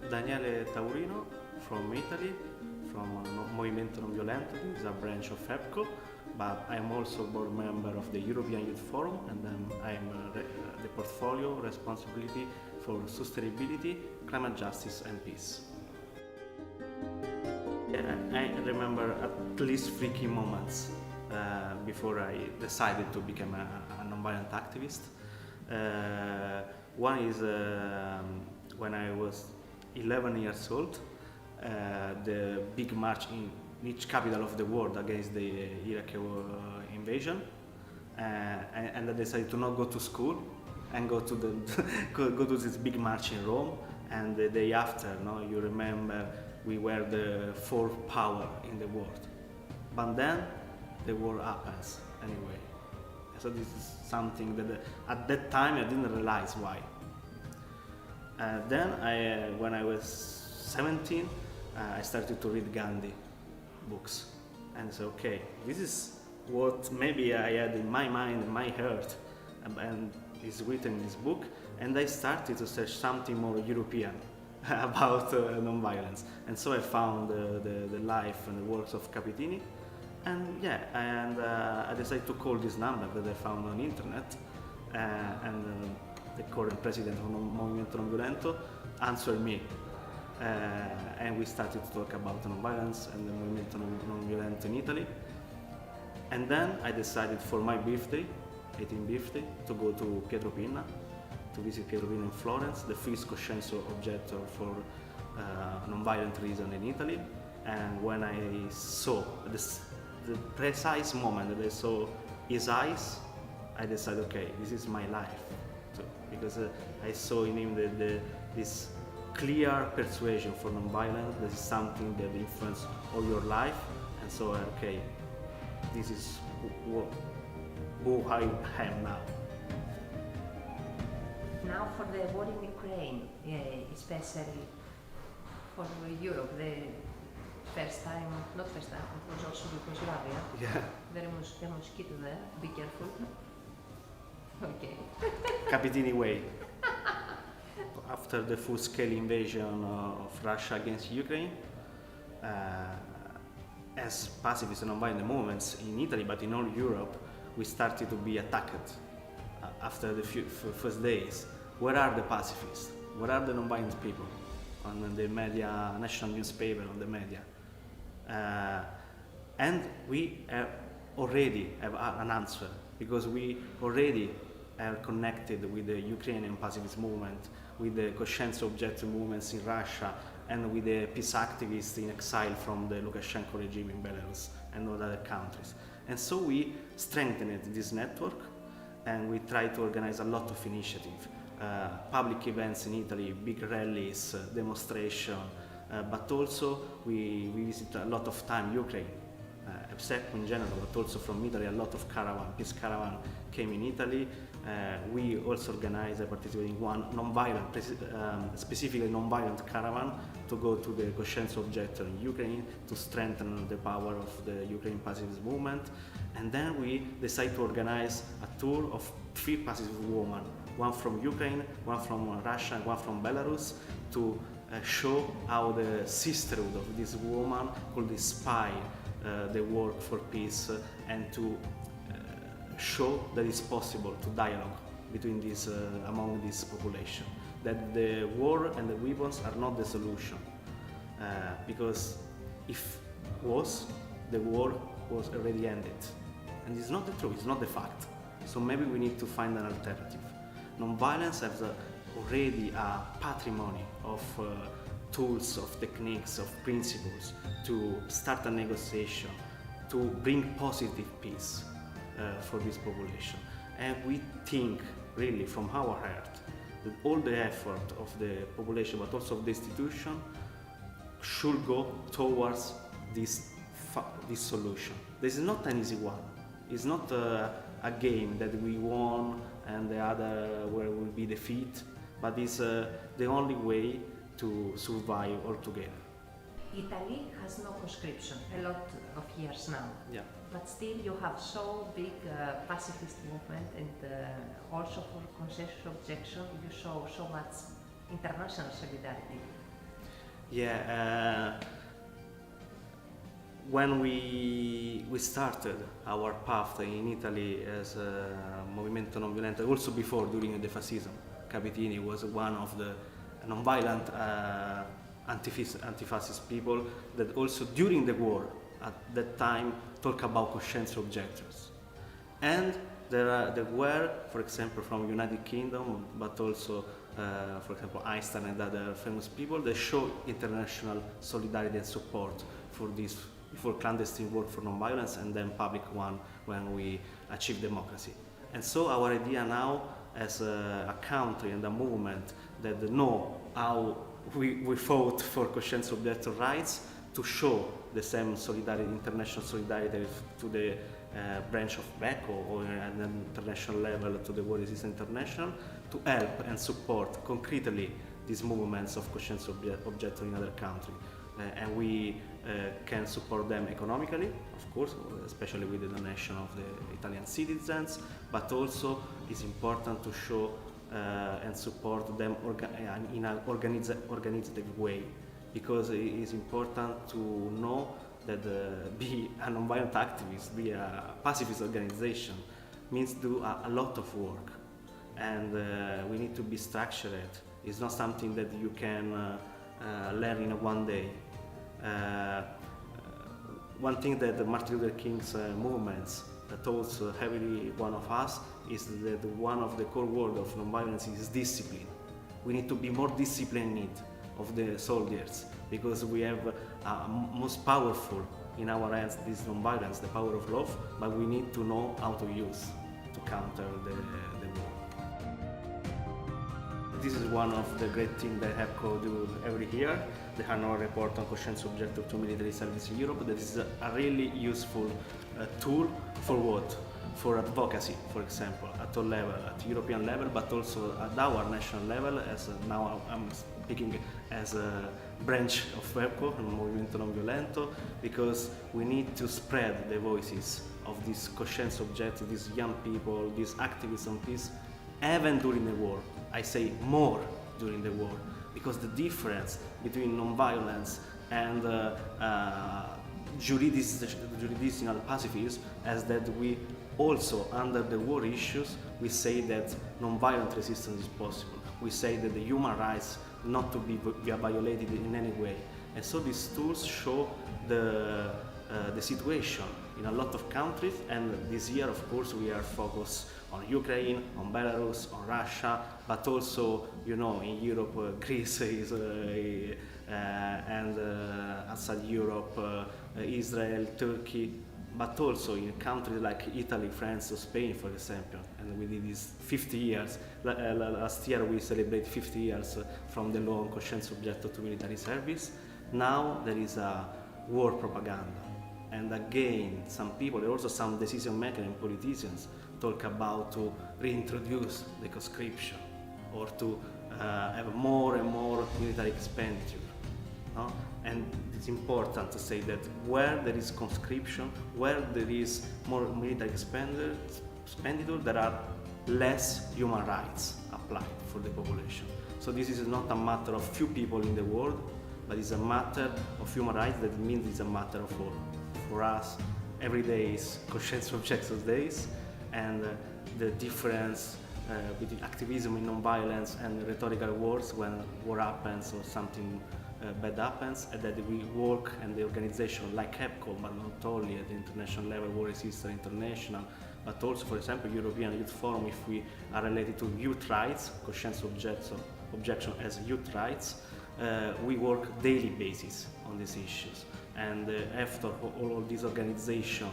Daniele Taurino from Italy, from Movimento Non Violento. This is a branch of FEPCO, but I'm also board member of the European Youth Forum, and I'm the portfolio responsibility for sustainability, climate justice and peace. I remember at least 3 key moments before I decided to become a non-violent activist. One is when I was 11 years old, the big march in each capital of the world against the Iraqi invasion, and I decided to not go to school and go to go to this big march in Rome. And the day after, you remember, we were the fourth power in the world. But then the war happens anyway. So this is something that at that time I didn't realize why. Then when I was 17, I started to read Gandhi books, and so okay, this is what maybe I had in my mind, in my heart, and is written in this book. And I started to search something more European about non-violence, and so I found the life and the works of Capitini, and I decided to call this number that I found on internet, and the current president of Movimento Non Violento answered me, and we started to talk about non-violence and the Movimento Non Violento in Italy. And then I decided for my birthday, 18th birthday, to go to Pietro Pinna, to visit Pietro Pinna in Florence, the first coscienzo objector for non-violent reason in Italy. And when I saw the precise moment that I saw his eyes, I decided, okay, this is my life too, because I saw in him this clear persuasion for non-violence. This is something that influences all your life, and so okay, this is who I am now. Now for the war in Ukraine, especially for Europe, the first time, not first time, it was also Yugoslavia. Yeah. There was mosquito there, be careful. Okay. Capitini way. After the full-scale invasion of Russia against Ukraine, as pacifist and non-violent movements in Italy, but in all Europe, we started to be attacked after the first days. Where are the pacifists? Where are the non-violent people? On the media, national newspaper, on the media. And we already have an answer, because we already are connected with the Ukrainian pacifist movement, with the conscience objector movements in Russia, and with the peace activists in exile from the Lukashenko regime in Belarus and all other countries. And so we strengthened this network, and we tried to organize a lot of initiatives, public events in Italy, big rallies, demonstration, but also we visit a lot of time Ukraine, EPSEC in general, but also from Italy a lot of peace caravan came in Italy. We also organized, I participated in one non-violent, specifically non-violent caravan to go to the conscience objector in Ukraine to strengthen the power of the Ukraine pacifist movement. And then we decided to organize a tour of 3 pacifist women, one from Ukraine, one from Russia, and one from Belarus, to show how the sisterhood of this woman could inspire the work for peace, and to show that it's possible to dialogue between among this population, that the war and the weapons are not the solution, because if the war was already ended, and it's not the truth, it's not the fact. So maybe we need to find an alternative. Non-violence has already a patrimony of tools, of techniques, of principles to start a negotiation, to bring positive peace for this population. And we think really from our heart that all the effort of the population, but also of the institution, should go towards this solution. This is not an easy one. It's not a game that we won and the other where will be defeat, but it's the only way to survive all together. Italy has no conscription, a lot of years now. Yeah. But still you have so big pacifist movement, and also for consensus objection you show so much international solidarity. Yeah, when we started our path in Italy as a Movimento Non Violento, also before, during the fascism, Capitini was one of the non-violent anti-fascist people that also during the war at that time talk about conscience objectors. And there were, for example, from United Kingdom, but also, for example, Einstein and other famous people that show international solidarity and support for this, before clandestine work for non-violence and then public one when we achieve democracy. And so our idea now as a country and a movement that know how we fought for conscience objector rights to show the same solidarity, international solidarity to the branch of BECO or at an international level to the War Resistance International to help and support concretely these movements of conscience objector in other countries. And we can support them economically, of course, especially with the donation of the Italian citizens, but also it's important to show and support them in an organized way, because it is important to know that be a non-violent activist, be a pacifist organization means do a lot of work, and we need to be structured. It's not something that you can learn in one day. One thing that the Martin Luther King's movements taught every one of us is that one of the core words of nonviolence is discipline. We need to be more disciplined of the soldiers, because we have most powerful in our hands this nonviolence, the power of love, but we need to know how to use to counter the war. This is one of the great things that HEPCO do every year, the annual report on conscience objector to military service in Europe. That is a really useful tool for what? For advocacy, for example, at all level, at European level, but also at our national level, as now I'm speaking as a branch of HEPCO, Movimento Non Violento, because we need to spread the voices of these conscience objectors, these young people, these activists on peace, even during the war. I say more during the war, because the difference between non-violence and jurisdictional pacifism is that we also, under the war issues, we say that non-violent resistance is possible. We say that the human rights not to be violated in any way. And so these tools show the situation in a lot of countries, and this year, of course, we are focused on Ukraine, on Belarus, on Russia, but also, you know, in Europe, Greece is, and outside Europe, Israel, Turkey, but also in countries like Italy, France, or Spain, for example. And we did this 50 years. Last year we celebrated 50 years from the law on conscience objector to military service. Now there is a war propaganda. And again, some people, also some decision makers and politicians, talk about to reintroduce the conscription or to have more and more military expenditure. No? And it's important to say that where there is conscription, where there is more military expenditure, there are less human rights applied for the population. So this is not a matter of few people in the world, but it's a matter of human rights. That means it's a matter of all. For us, every day is conscience objector days, and the difference between activism in non-violence and rhetorical wars when war happens or something bad happens, and that we work, and the organization like HEPCO, but not only at the international level, War Resistance International, but also, for example, European Youth Forum, if we are related to youth rights, conscience objection as youth rights, we work daily basis on these issues. And after all this organization,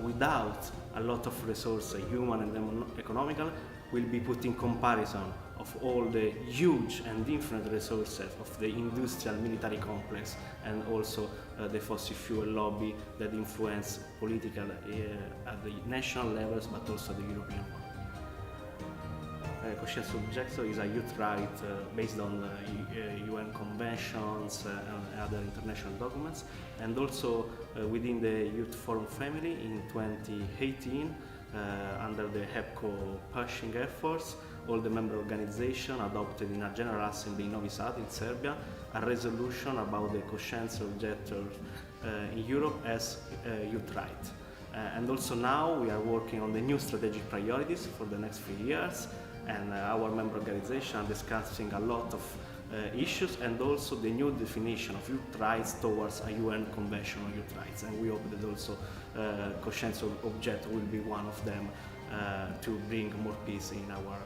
without a lot of resources, human and economical, will be put in comparison of all the huge and different resources of the industrial military complex, and also the fossil fuel lobby that influence political at the national levels, but also the European one. Conscience objector is a youth right based on UN conventions and other international documents, and also within the Youth Forum family in 2018, under the HEPCO pushing efforts, all the member organizations adopted in a General Assembly in Novi Sad in Serbia a resolution about the conscience objectors in Europe as youth right. And also now we are working on the new strategic priorities for the next few years, and our member organizations are discussing a lot of issues and also the new definition of youth rights towards a UN Convention on Youth Rights, and we hope that also conscience object will be one of them to bring more peace in our